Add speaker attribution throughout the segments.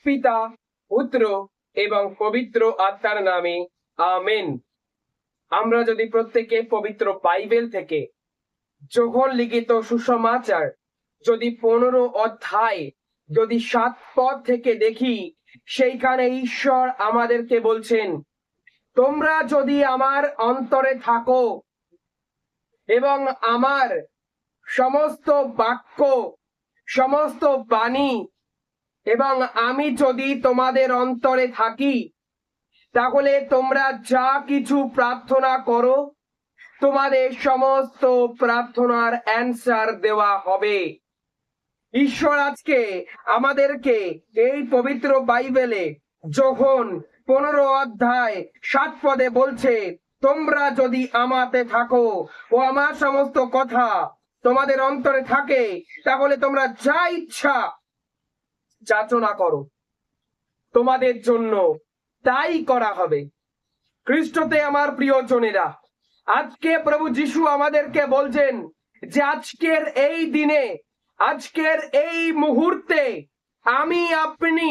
Speaker 1: পিতা, পুত্র এবং পবিত্র আত্মার নামে আমেন। আমরা যদি প্রত্যেকে পবিত্র বাইবেল থেকে যোহন লিখিত সুসমাচার যদি 15 অধ্যায় যদি 7 পদ থেকে দেখি, সেইখানে ঈশ্বর আমাদেরকে বলছেন, তোমরা যদি আমার অন্তরে থাকো এবং আমার সমস্ত বাক্য, সমস্ত বাণী এবং আমি যদি তোমাদের অন্তরে থাকি, তাহলে তোমরা যা কিছু প্রার্থনা করো, তোমাদের সমস্ত প্রার্থনার অ্যান্সার দেওয়া হবে। ঈশ্বর আজকে আমাদেরকে এই পবিত্র বাইবেলে যোহন 15 অধ্যায় 7 পদে বলছে, তোমরা যদি আমাতে থাকো ও আমার সমস্ত কথা তোমাদের অন্তরে থাকে, তাহলে তোমরা যা ইচ্ছা যাচনা করো, তোমাদের জন্য তাই করা হবে। খ্রিস্টতে আমার প্রিয়জনেরা, আজকে প্রভু যিশু আমাদেরকে বলছেন যে আজকের এই দিনে, আজকের এই মুহূর্তে আমি আপনি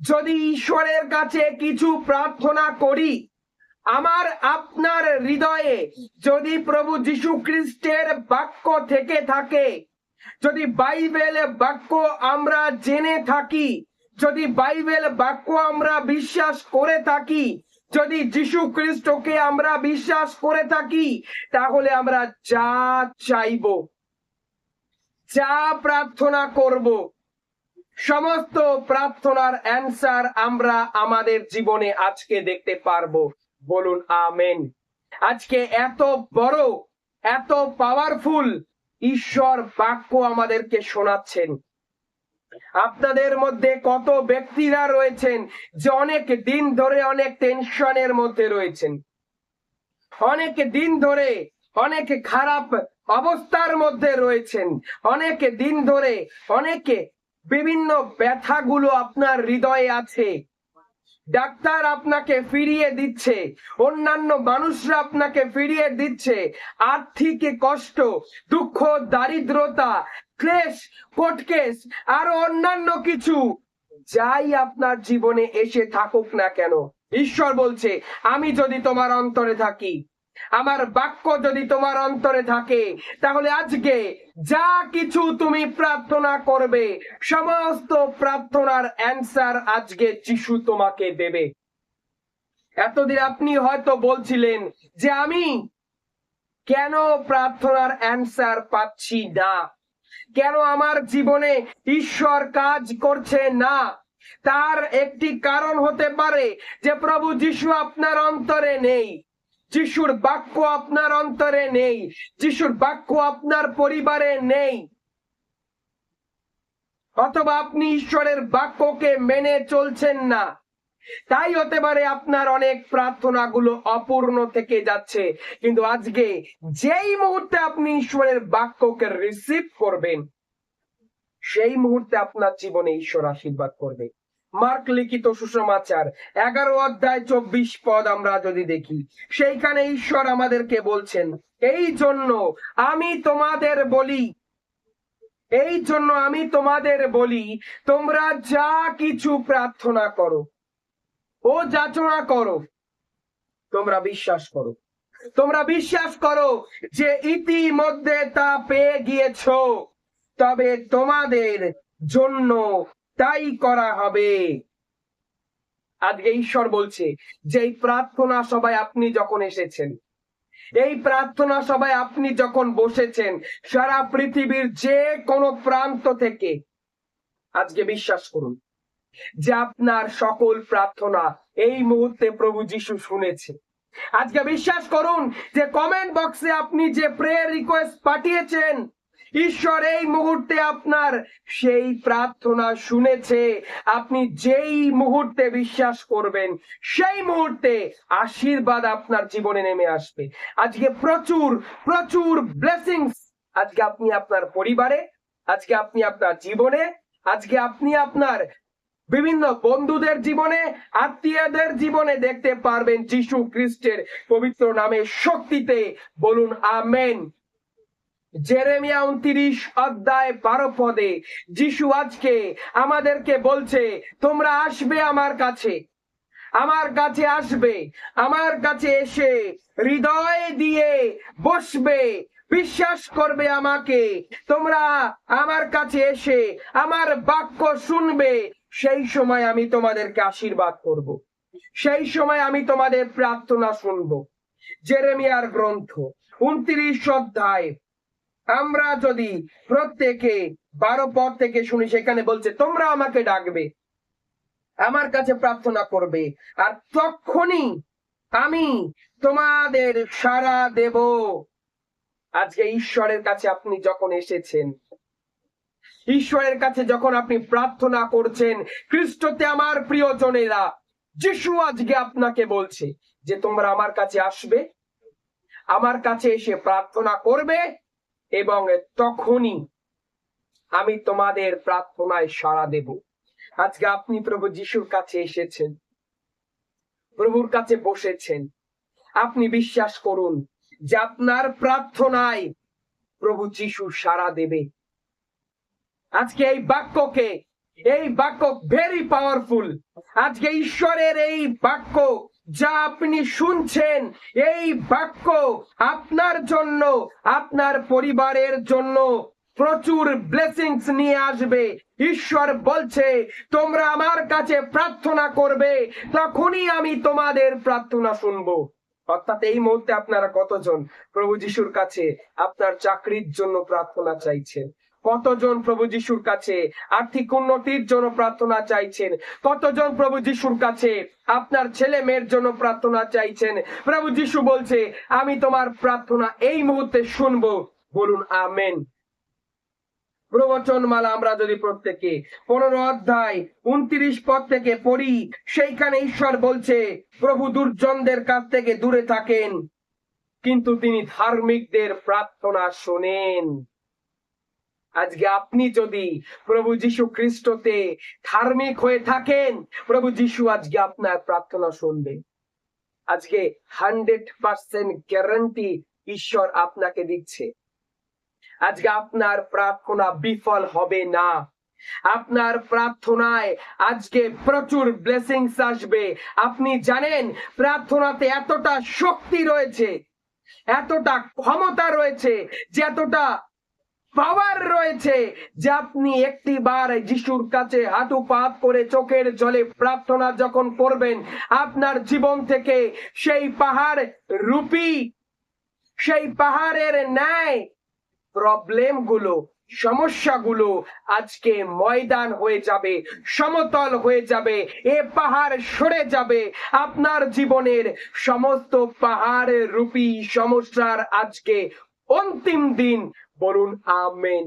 Speaker 1: যদি ঈশ্বরের কাছে কিছু প্রার্থনা করি, আমার আপনার হৃদয়ে যদি প্রভু যিশু খ্রিস্টের বাক্য থেকে থাকে, যদি বাইবেল বাক্য আমরা জেনে থাকি, যদি বাইবেল বাক্য আমরা বিশ্বাস করে থাকি, যদি যিশু খ্রিস্টকে আমরা বিশ্বাস করে থাকি, তাহলে আমরা যা চাইব, যা প্রার্থনা করব, সমস্ত প্রার্থনার অ্যান্সার আমরা আমাদের জীবনে আজকে দেখতে পারবো। বলুন আমেন। আজকে এত বড়, এত পাওয়ারফুল ঈশ্বর বাক্য আমাদেরকে শোনাচ্ছেন। আপনাদের মধ্যে কত ব্যক্তিরা রয়েছেন যে অনেক দিন ধরে অনেক টেনশনের মধ্যে রয়েছেন, অনেক দিন ধরে অনেক খারাপ অবস্থার মধ্যে রয়েছেন, অনেক দিন ধরে অনেকে বিভিন্ন ব্যথাগুলো আপনার হৃদয়ে আছে। ডাক্তার আপনাকে ফিরিয়ে দিচ্ছে, অন্যান্য মানুষরা আপনাকে ফিরিয়ে দিচ্ছে, আর্থিক কষ্ট, দুঃখ, দারিদ্রতা, ক্লেশ, কোর্ট কেস, আরো অন্যান্য কিছু যাই আপনার জীবনে এসে থাকুক না কেন, ঈশ্বর বলছে, আমি যদি তোমার অন্তরে থাকি, আমার বাক্য যদি তোমার অন্তরে থাকে, তাহলে আজকে যা কিছু তুমি প্রার্থনা করবে, সমস্ত প্রার্থনার অ্যান্সার আজকে যিশু তোমাকে দেবে। এতদিন আপনি হয়তো বলছিলেন যে আমি কেন প্রার্থনার অ্যান্সার পাচ্ছি না, কেন আমার জীবনে ঈশ্বর কাজ করছে না। তার একটি কারণ হতে পারে যে প্রভু যিশু আপনার অন্তরে নেই, যিশুর বাক্য আপনার অন্তরে নেই, যিশুর বাক্য আপনার পরিবারে নেই, অথবা আপনি ঈশ্বরের বাক্যকে মেনে চলছেন না। তাই হতে পারে আপনার অনেক প্রার্থনাগুলো অপূর্ণ থেকে যাচ্ছে। কিন্তু আজকে যেই মুহূর্তে আপনি ঈশ্বরের বাক্যকে রিসিভ করবেন, সেই মুহূর্তে আপনার জীবনে ঈশ্বর আশীর্বাদ করবে। মার্ক লিখিত সুসমাচার 11 অধ্যায় 24 পদ আমরা যদি দেখি, সেইখানে ঈশ্বর আমাদেরকে বলছেন, এই জন্য আমি তোমাদের বলি, তোমরা যা কিছু প্রার্থনা করো ও যাচনা করো, তোমরা বিশ্বাস করো যে ইতিমধ্যে তা পেয়ে গিয়েছো, তবে তোমাদের জন্য তাই করা হবে। আজকে ঈশ্বর বলছে যে এই প্রার্থনা সভায় আপনি যখন এসেছেন, এই প্রার্থনা সভায় আপনি যখন বসেছেন, সারা পৃথিবীর যে কোনো প্রান্ত থেকে, আজকে বিশ্বাস করুন যে আপনার সকল প্রার্থনা এই মুহূর্তে প্রভু যিশু শুনেছে। আজকে বিশ্বাস করুন যে কমেন্ট বক্সে আপনি যে প্রেয়ার রিকোয়েস্ট পাঠিয়েছেন, ঈশ্বর এই মুহূর্তে আপনার সেই প্রার্থনা শুনেছে। আপনি যেই মুহূর্তে বিশ্বাস করবেন, সেই মুহূর্তে আশীর্বাদ আপনার জীবনে নেমে আসবে। আজকে প্রচুর প্রচুর ব্লেসিংস আজকে আপনি আপনার পরিবারে, আজকে আপনি আপনার জীবনে, আজকে আপনি আপনার বিভিন্ন বন্ধুদের জীবনে, আত্মীয়দের জীবনে দেখতে পারবেন যিশু খ্রিস্টের পবিত্র নামে শক্তিতে। বলুন আমেন। জেরেমিয়া 29 অধ্যায় 12 পদে যিশু আজকে আমাদেরকে বলছে, তোমরা আসবে আমার কাছে, আমার কাছে আসবে, আমার কাছে এসে হৃদয় দিয়ে বসবে, বিশ্বাস করবে আমাকে, তোমরা আমার কাছে এসে আমার বাক্য শুনবে, সেই সময় আমি তোমাদেরকে আশীর্বাদ করব, সেই সময় আমি তোমাদের প্রার্থনা শুনবো। জেরেমিয়ার গ্রন্থ 29 অধ্যায় আমরা যদি প্রত্যেকে 12 পদ থেকে শুনি, সেখানে বলছে তোমরা আমাকে ডাকবে, আমার কাছে প্রার্থনা করবে, আর তখনই আমি তোমাদের সাড়া দেব। আজকে ঈশ্বরের কাছে আপনি যখন এসেছেন, ঈশ্বরের কাছে যখন আপনি প্রার্থনা করছেন, খ্রিস্টতে আমার প্রিয়জনেরা, যিশু আজকে আপনাকে বলছে যে তোমরা আমার কাছে আসবে, আমার কাছে এসে প্রার্থনা করবে, এবং তখনই আমি তোমাদের প্রার্থনায় সাড়া দেব। আজকে আপনি প্রভু যিশুর কাছে এসেছেন, প্রভুর কাছে বসেছেন, আপনি বিশ্বাস করুন যে আপনার প্রার্থনায় প্রভু যিশু সাড়া দেবে। আজকে এই বাক্য ভেরি পাওয়ারফুল। আজকে ঈশ্বরের এই বাক্য যা আপনি শুনছেন, এই বাক্য আপনার জন্য, আপনার পরিবারের জন্য প্রচুর ব্লেসিংস নিয়ে আসবে। ঈশ্বর বলছে তোমরা আমার কাছে প্রার্থনা করবে, তখনই আমি তোমাদের প্রার্থনা শুনবো। অর্থাৎ এই মুহূর্তে আপনারা কতজন প্রভু যিশুর কাছে আপনার চাকরির জন্য প্রার্থনা চাইছেন? কতজন প্রভু যিশুর কাছে আর্থিক উন্নতির জন্য প্রার্থনা চাইছেন? কতজন প্রভু যিশুর কাছে আপনার ছেলে মেয়ের জন্য প্রার্থনা চাইছেন? প্রভু যিশু বলছে আমি তোমার প্রার্থনা এই মুহূর্তে শুনবো। বলুন আমেন। প্রবচনমালা আমরা যদি প্রত্যেকে 15 অধ্যায় 29 পদ থেকে পড়ি, সেইখানে ঈশ্বর বলছে প্রভু দুর্জনদের কাছ থেকে দূরে থাকেন, কিন্তু তিনি ধার্মিকদের প্রার্থনা শোনেন। আজকে আপনি যদি প্রভু যিশু খ্রিস্টতে ধার্মিক হয়ে থাকেন, প্রভু যিশু আজকে আপনার প্রার্থনা শুনবে। আজকে 100% গ্যারান্টি ঈশ্বর আপনাকে দিচ্ছে। আজকে আপনার প্রার্থনা বিফল হবে না। আপনার প্রার্থনায় আজকে প্রচুর ব্লেসিংস আসবে। আপনি জানেন প্রার্থনাতে এতটা শক্তি রয়েছে, এতটা ক্ষমতা রয়েছে, যে এতটা পাওয়ার রয়েছে, যে আপনি একটিবার যিশুর কাছে হাঁটু পাত করে চোখের জলে প্রার্থনা যখন করবেন, আপনার জীবন থেকে সেই পাহাড় রূপী, সেই পাহাড়ের ন্যায় প্রবলেমগুলো, সমস্যাগুলো আজকে ময়দান হয়ে যাবে, সমতল হয়ে যাবে, এ পাহাড় সরে যাবে। আপনার জীবনের সমস্ত পাহাড় রূপী সমস্যার আজকে অন্তিম দিন। বলুন আমেন,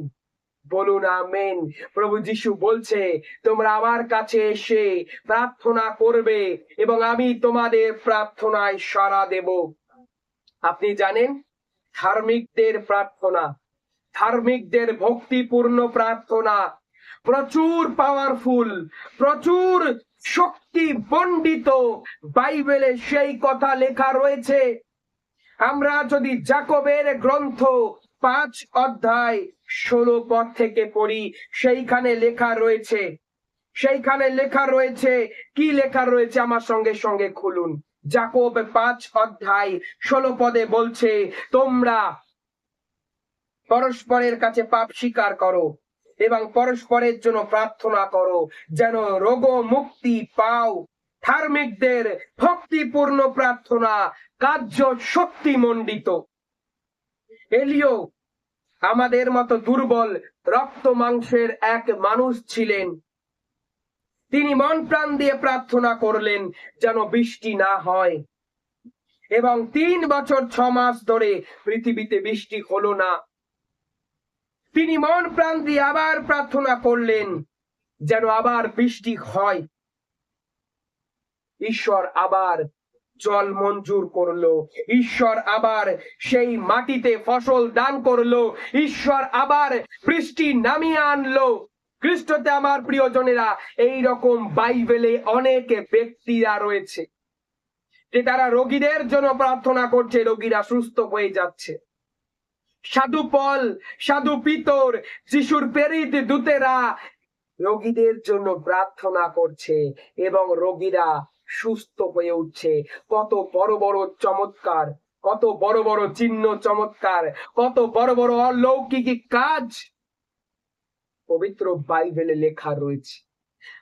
Speaker 1: বলুন আমেন। প্রভু যিশু বলছে তোমরা আমার কাছে এসে প্রার্থনা করবে এবং আমি তোমাদের প্রার্থনায় সাড়া দেব। আপনি জানেন ধার্মিকদের প্রার্থনা, ধার্মিকদের ভক্তিপূর্ণ প্রার্থনা প্রচুর পাওয়ারফুল, প্রচুর শক্তি বন্ডিত। বাইবেলে সেই কথা লেখা রয়েছে। আমরা যদি যাকবের গ্রন্থ 5 অধ্যায় 16 পদ থেকে পড়ি, সেইখানে লেখা রয়েছে, সেইখানে লেখা রয়েছে, কি লেখা রয়েছে আমার সঙ্গে সঙ্গে খুলুন। যাকব 5 অধ্যায় 16 পদে বলছে তোমরা পরস্পরের কাছে পাপ স্বীকার করো এবং পরস্পরের জন্য প্রার্থনা করো যেন রোগ মুক্তি পাও। ধার্মিকদের ভক্তিপূর্ণ প্রার্থনা কার্য শক্তিমণ্ডিত। এলিও আমাদের মতো দুর্বল রক্ত মাংসের এক মানুষ ছিলেন। তিনি মন প্রাণ দিয়ে প্রার্থনা করলেন যেন বৃষ্টি না হয়, এবং 3 বছর 6 মাস ধরে পৃথিবীতে বৃষ্টি হলো না। তিনি মন প্রাণ দিয়ে আবার প্রার্থনা করলেন যেন আবার বৃষ্টি হয়। ঈশ্বর আবার জল মঞ্জুর করলো, ঈশ্বর আবার সেই মাটিতে ফসল দান করলো, ঈশ্বর আবার বৃষ্টি নামিয়ে আনলো। খ্রিস্টতে আমার প্রিয়জনেরা, এই রকম বাইবেলে অনেক ব্যক্তিরা রয়েছে যে তারা রোগীদের জন্য প্রার্থনা করছে, রোগীরা সুস্থ হয়ে যাচ্ছে। সাধু পল, সাধু পিতর, যিশুর প্রেরিত দূতেরা রোগীদের জন্য প্রার্থনা করছে এবং রোগীরা সুস্থ হয়ে উঠছে। কত বড় বড় চমৎকার, কত বড় বড় চিহ্ন চমৎকার, কত বড় বড় অলৌকিক কাজ পবিত্র বাইবেলে লেখা রয়েছে।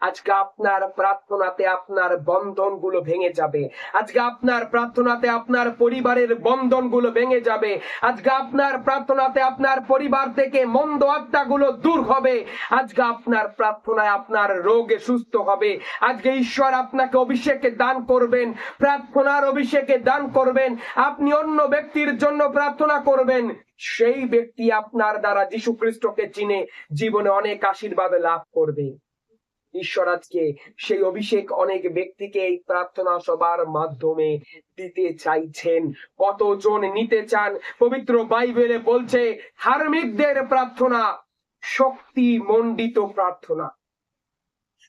Speaker 1: আজকে আপনার প্রার্থনাতে আপনার বন্ধনগুলো ভেঙে যাবে। আজকে আপনার প্রার্থনাতে আপনার পরিবারের বন্ধনগুলো ভেঙে যাবে। আজকে আপনার প্রার্থনাতে আপনার পরিবার থেকে মন্দ আত্মাগুলো দূর হবে। আজকে আপনার প্রার্থনায় আপনার রোগে সুস্থ হবে। আজকে ঈশ্বর আপনাকে অভিষেকে দান করবেন, প্রার্থনার অভিষেকে দান করবেন। আপনি অন্য ব্যক্তির জন্য প্রার্থনা করবেন, সেই ব্যক্তি আপনার দ্বারা যীশু খ্রিস্টকে চিনে জীবনে অনেক আশীর্বাদ লাভ করবে। ঈশ্বর আজকে সেই অভিষেক অনেক ব্যক্তিকে এই প্রার্থনা সবার মাধ্যমে দিতে চাইছেন। কতজন নিতে চান? পবিত্র বাইবেলে বলছে ধার্মিকদের প্রার্থনা শক্তি মণ্ডিত প্রার্থনা।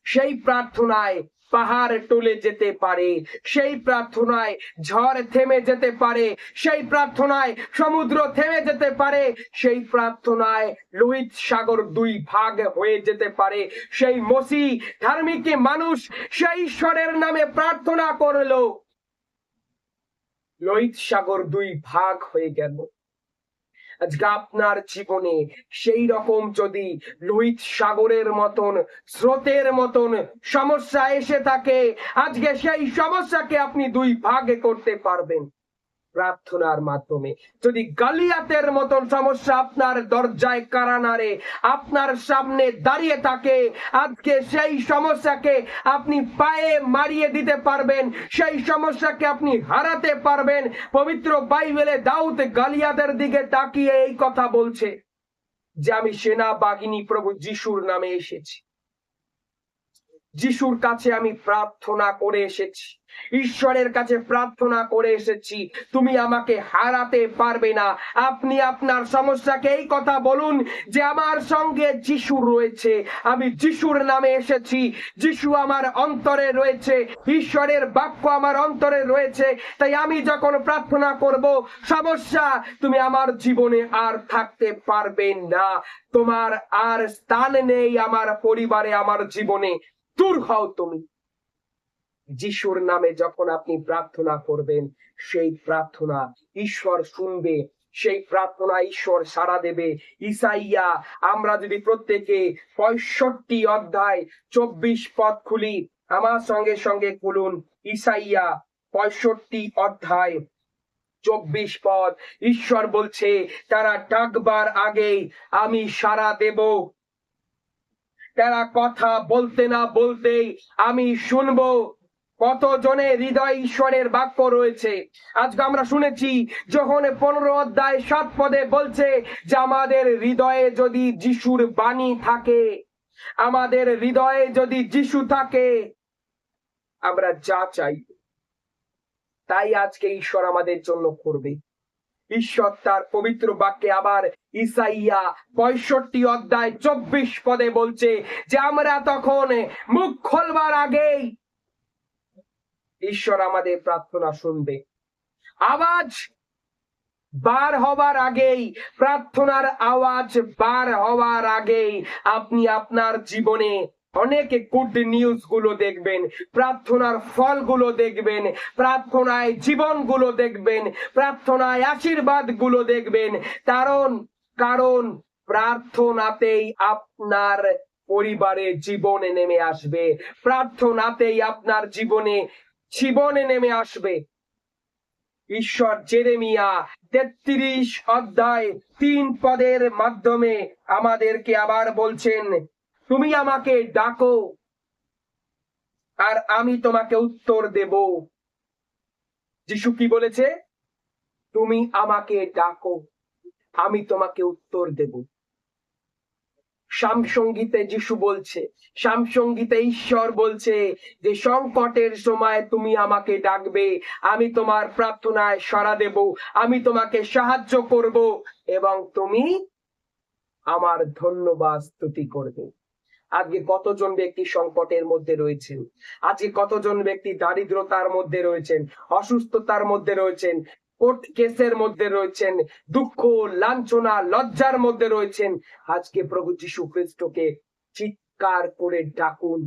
Speaker 1: সেই প্রার্থনায় পাহাড় টলে যেতে পারে, সেই প্রার্থনায় ঝড় থেমে যেতে পারে, সেই প্রার্থনায় সমুদ্র থেমে যেতে পারে, সেই প্রার্থনায় লোহিত সাগর দুই ভাগ হয়ে যেতে পারে। সেই মসিহ ধার্মিক মানুষ সেই ঈশ্বরের নামে প্রার্থনা করলো, লোহিত সাগর দুই ভাগ হয়ে গেল। আজকে আপনার জীবনে সেই রকম যদি লোহিত সাগরের মতন, স্রোতের মতন সমস্যা এসে থাকে, আজকে সেই সমস্যাকে আপনি দুই ভাগে করতে পারবেন প্রার্থনার মাধ্যমে। যদি গালিয়াতের মতন সমস্যা আপনার দরজায় কারা নাড়ে, আপনার সামনে দাঁড়িয়ে থাকে, আজকে সেই সমস্যাকে আপনি পায়ে মারিয়ে দিতে পারবেন, সেই সমস্যাকে আপনি হারাতে পারবেন। পবিত্র বাইবেলে দাউদ গালিয়াতের দিকে তাকিয়ে এই কথা বলছে যে আমি সেনা বাহিনী প্রভু যিশুর নামে এসেছি, যিশুর কাছে আমি প্রার্থনা করে এসেছি, ঈশ্বরের কাছে প্রার্থনা করে এসেছি, তুমি আমাকে হারাতে পারবে না। আপনি আপনার সমস্যাকে এই কথা বলুন যে আমার সঙ্গে যিশু রয়েছে, আমি যিশুর নামে এসেছি, যিশু আমার অন্তরে রয়েছে, ঈশ্বরের বাক্য আমার অন্তরে রয়েছে। তাই আমি যখন প্রার্থনা করব, সমস্যা তুমি আমার জীবনে আর থাকতে পারবে না, তোমার আর স্থান নেই আমার পরিবারে, আমার জীবনে, দূর হও তুমি। যিশুর নামে যখন আপনি প্রার্থনা করবেন, সেই প্রার্থনা ঈশ্বর শুনবে, সেই প্রার্থনা ঈশ্বর সাড়া দেবে। ইসাইয়া, আমরা যদি প্রত্যেকে 65 অধ্যায় 24 পদ খুলি, আমার সঙ্গে সঙ্গে খুলুন ইসাইয়া 65 অধ্যায় 24 পদ। ঈশ্বর বলছে তারা ডাকবার আগেই আমি সাড়া দেব, তারা কথা বলতে না বলতেই আমি শুনবো। কত জনের হৃদয় ঈশ্বরের বাক্য রয়েছে। আজকে আমরা শুনেছি যখন 15 অধ্যায় 7 পদে বলছে যে আমাদের হৃদয়ে যদি যিশুর বাণী থাকে, আমাদের হৃদয়ে যদি যিশু থাকে, আমরা যা চাই তাই আজকে ঈশ্বর আমাদের জন্য করবে। ঈশ্বর তার পবিত্র বাক্যে আবার ইসাইয়া 65 অধ্যায় 24 পদে বলছে যে আমরা তখন মুখ খোলবার আগেই ঈশ্বর আমাদের প্রার্থনা শুনবে। আওয়াজ বার হবার আগেই, প্রার্থনার আওয়াজ বার হওয়ার আগেই আপনি আপনার জীবনে অনেক গুড নিউজ গুলো দেখবেন, প্রার্থনার ফলগুলো দেখবেন, প্রার্থনায় জীবনগুলো দেখবেন, প্রার্থনায় আশীর্বাদ গুলো দেখবেন। কারণ প্রার্থনাতেই আপনার পরিবারে জীবনে নেমে আসবে, প্রার্থনাতেই আপনার জীবনে নেমে আসবে। ঈশ্বর জেরেমিয়া 33 অধ্যায় 3 পদের মাধ্যমে আমাদেরকে আবার বলছেন তুমি আমাকে ডাকো আর আমি তোমাকে উত্তর দেব। যিশু কি বলেছে? তুমি আমাকে ডাকো, আমি তোমাকে উত্তর দেব। সামসঙ্গীতে যিশু বলছে, সামসঙ্গীতে ঈশ্বর বলছে যে সংকটের সময় তুমি আমাকে ডাকবে, আমি তোমার প্রার্থনায় সাড়া দেব, আমি তোমাকে সাহায্য করব এবং তুমি আমার ধন্যবাদ স্তুতি করবে। আজকে কতজন ব্যক্তি সংকটের মধ্যে রয়েছেন, আজকে কতজন ব্যক্তি দারিদ্রতার মধ্যে রয়েছেন, অসুস্থতার মধ্যে রয়েছেন, কোর্ট কেসের মধ্যে রয়েছেন, দুঃখ, লাঞ্ছনা, লজ্জার মধ্যে রয়েছেন, আজকে প্রভু যীশু খ্রিস্টকে চিৎকার করে ডাকুন।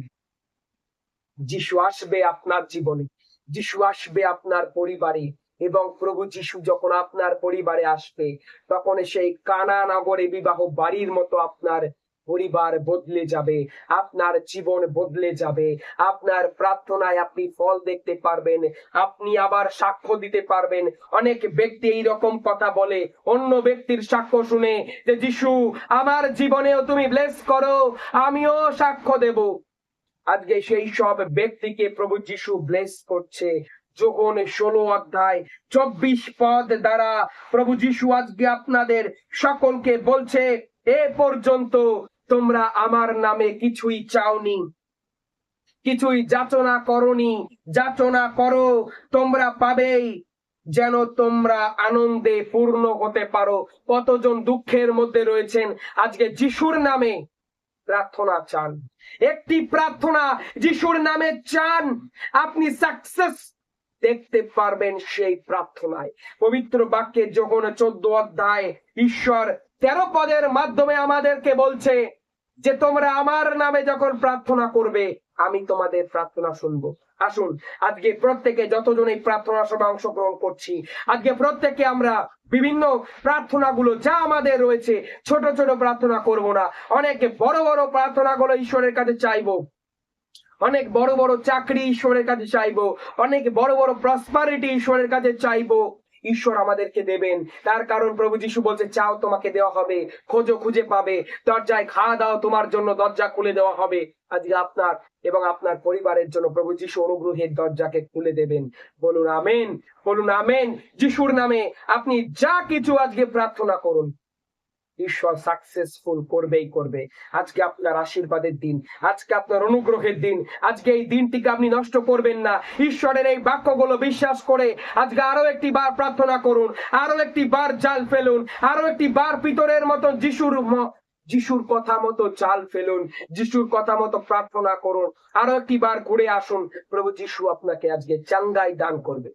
Speaker 1: যিশু আসবে আপনার জীবনে, যিশু আসবে আপনার পরিবারে, এবং প্রভু যীশু যখন আপনার পরিবারে আসবে, তখন সেই কানা নগরে বিবাহ বাড়ির মতো আপনার পরিবার বদলে যাবে, আপনার জীবন বদলে যাবে। আপনার প্রার্থনায় আপনি ফল দেখতে পারবেন, আপনি আবার সাক্ষ্য দিতে পারবেন। অনেক ব্যক্তি এইরকম কথা বলে, অন্য ব্যক্তির সাক্ষ্য শুনে, যে যিশু আমার জীবনেও তুমি ব্লেস করো, আমিও সাক্ষ্য দেব। আজকে সেই সব ব্যক্তিকে প্রভু যীশু ব্লেস করছে। যোহন 16 অধ্যায় 24 পদ দ্বারা প্রভু যীশু আজকে আপনাদের সকলকে বলছে, এ পর্যন্ত তোমরা আমার নামে কিছুই চাওনি, কিছুই যাচনা করনি, যাচনা করো, তোমরা পাবেই, যেন তোমরা আনন্দে পূর্ণ হতে পারো। কতজন দুঃখের মধ্যে রয়েছেন, আজকে যিশুর নামে প্রার্থনা চান, একটি প্রার্থনা যিশুর নামে চান, আপনি সাকসেস দেখতে পারবেন সেই প্রার্থনায়। পবিত্র বাক্যে যখন 14 অধ্যায় ঈশ্বর 13 পদের মাধ্যমে আমাদেরকে বলছে যে তোমরা আমার নামে যখন প্রার্থনা করবে, আমি তোমাদের প্রার্থনা শুনবো। আসুন আজকে প্রত্যেকে, যতজন এই প্রার্থনা সভায় অংশগ্রহণ করছি, আজকে প্রত্যেকে আমরা বিভিন্ন প্রার্থনাগুলো যা আমাদের রয়েছে, ছোট ছোট প্রার্থনা করব না, অনেক বড় বড় প্রার্থনাগুলো ঈশ্বরের কাছে চাইবো। অনেক বড় বড় চাকরি ঈশ্বরের কাছে চাইবো, অনেক বড় বড় প্রসপারিটি ঈশ্বরের কাছে চাইবো। ঈশ্বর আমাদেরকে দেবেন, তার কারণ প্রভু যীশু বলছে, চাও তোমাকে দেওয়া হবে, খোঁজো খুঁজে পাবে, দরজায় খাওয়া দাও, তোমার জন্য দরজা খুলে দেওয়া হবে। আজকে আপনার এবং আপনার পরিবারের জন্য প্রভু যীশু অনুগ্রহের দরজাকে খুলে দেবেন। বলুন আমেন, বলুন আমেন। যিশুর নামে আপনি যা কিছু আজকে প্রার্থনা করুন, ঈশ্বর সাকসেসফুল করবেই করবে। আজকে আপনার আশীর্বাদের দিন, আজকে আপনার অনুগ্রহের দিন, আজকে এই দিনটিকে আপনি নষ্ট করবেন না। ঈশ্বরের এই বাক্যগুলো বিশ্বাস করে আজকে আরো একটি বার প্রার্থনা করুন, আরো একটি বার জাল ফেলুন, আরো একটি বার পিতরের মতো যিশুর কথা মতো জাল ফেলুন, যিশুর কথা মতো প্রার্থনা করুন, আরো একটি বার ঘুরে আসুন। প্রভু যিশু আপনাকে আজকে চাঙ্গাই দান করবে।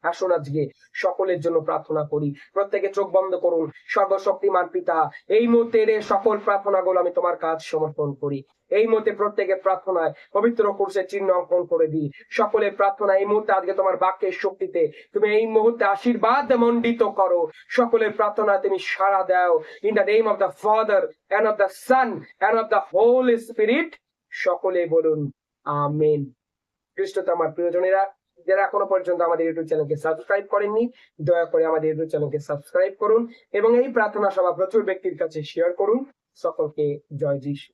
Speaker 1: আসুন আজকে সকলের জন্য প্রার্থনা করি। প্রত্যেকে চোখ বন্ধ করুন। সর্বশক্তিমান পিতা, এই মুহূর্তের সকল প্রার্থনাগুলো আমি তোমার কাজ সমর্পণ করি। এই মুহূর্তে প্রত্যেকের প্রার্থনায় পবিত্র ক্রুশে চিহ্ন অঙ্কন করে দিই। সকলের প্রার্থনা এই মুহূর্তে আজকে তোমার বাক্যের শক্তিতে তুমি এই মুহূর্তে আশীর্বাদ মণ্ডিত করো। সকলের প্রার্থনা তুমি সাড়া দাও। In the name of the father end of the son end of the Holi spirit. সকলে বলুন আমেন। খ্রিস্ট আমার প্রিয়জনেরা, যারা এখনো পর্যন্ত আমাদের ইউটিউব চ্যানেলকে সাবস্ক্রাইব করেননি, দয়া করে আমাদের ইউটিউব চ্যানেলকে সাবস্ক্রাইব করুন এবং এই প্রার্থনা সভা প্রচুর ব্যক্তির কাছে শেয়ার করুন। সকলকে জয় যিশু।